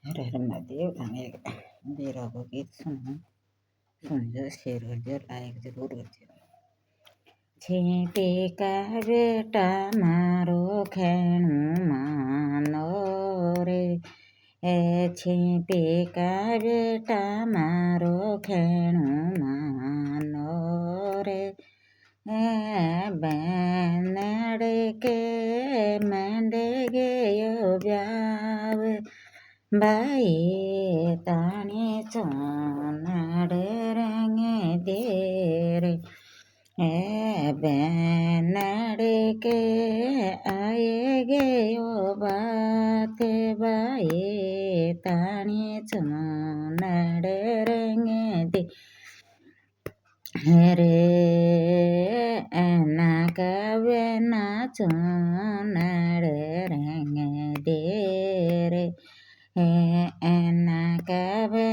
हर हर महादेव। गाने मेरा वो गीत सुन शेयर कर दियो, लाइक जरूर कर दियो। छींटी का बेटा मारो खेणु मानो रे, छींटी का बेटा मारो खेणु मानो रे, बैनड़ के मंडे गयो ब्याव बाई ताने चोनड़ रंग देर, बैनड़ के आए गयो बात बाई ताने चोनड़ रंग दे रे, नाकावे चोनड़ रंग दे रे, नाकावे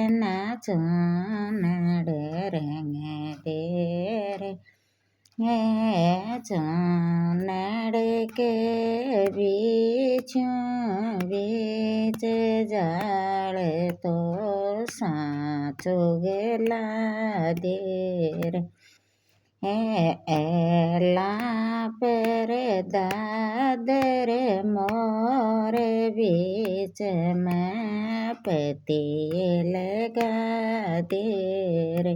चोनड़ रंग दे रे, चोनड़ के बीच जाल तो साँचो गेला देर, एला पर दादर मोर बीच में पति लगा देर,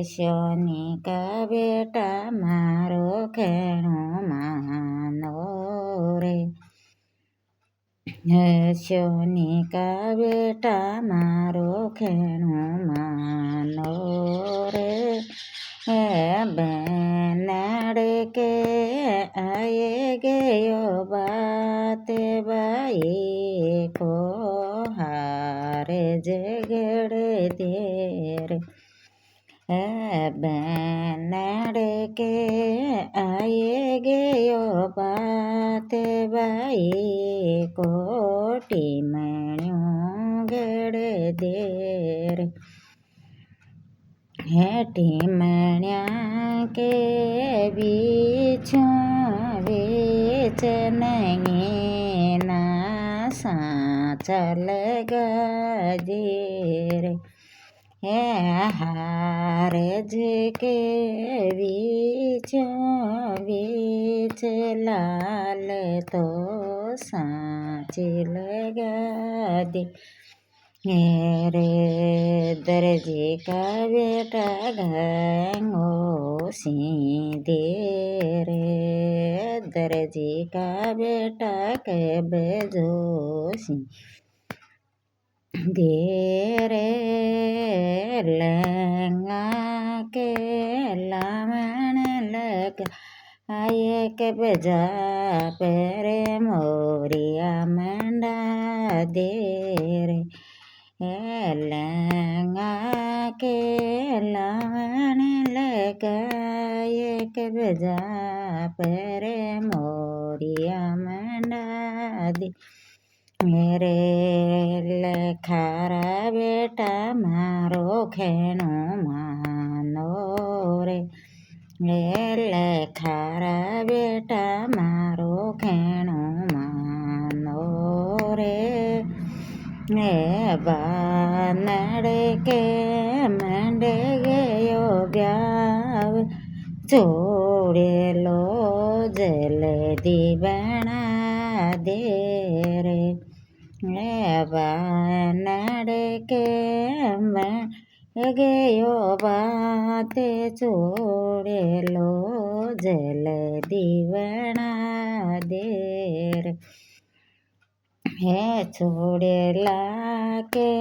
सोनी का बेटा मारो खेणु मानो रे, सोनी का बेटा मारो खेणु मानो रे, बैनड़ के आए गयो बात बाई को हार जगड़ देर, बैनड़ के आए गयो बात बाई कोटी मणियों गड़ देर, टीमण्या के बीच नहीं ना चल गजेर, हार के बीच लाल तो सांच लगा दे रे, दर्जी का बेटा घंगो सी दे रे, दर्जी का बेटा के बेजोसी दे रे, लहंगा के लामण लगा आये के बजा पेरे मोरिया मंडा दे रे, लहंगा के लामण लगाए के बजा पेरे मोरिया मंडा दे रे, लखारा बेटा मारो खेणु मानो रे, लखारा बेटा मारो खेणु मानो रे, बानड़ के मंड गयो ब्याव छोड़े लो जल्दी बना दे रे, बानड़ के मंड गयो बात छोड़े लो जल्दी बना दे रे, छोड़ेला के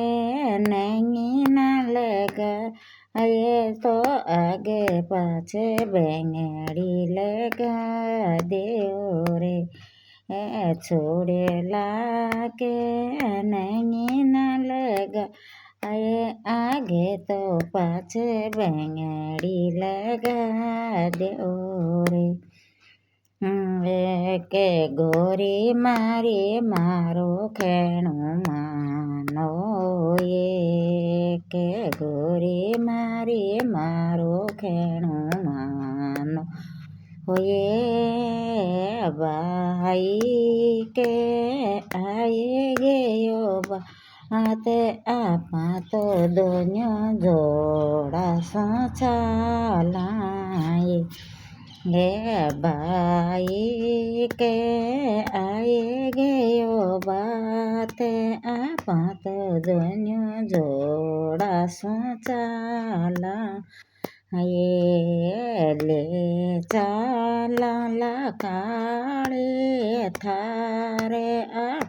नहीं न लगा ये तो आगे पाछे बेंगड़ी लगा देओ रे, छोड़ेला के नहीं न लगा ये आगे तो पाछे बेंगड़ी लगा देओ रे, के गोरी मारी मारो खेणु मानो ये, के गोरी मारी मारो खेणु मानो ये, बाई के आए गयो હાથે આપા તો દોન્યો જોડા સોચાલાએ હે ભાઈ કે આયે ગયો બાતે આપા તો દોન્યો જોડા સોચાલા લે ચાલા કાળે થારે આ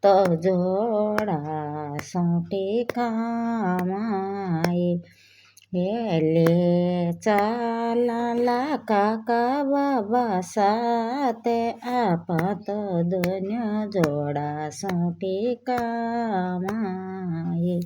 તો જોડા સોટી કામાએ લે ચાલા કાકા બાબા સાથે આપા તો દોન્યો જોડા સોટી કામાએ.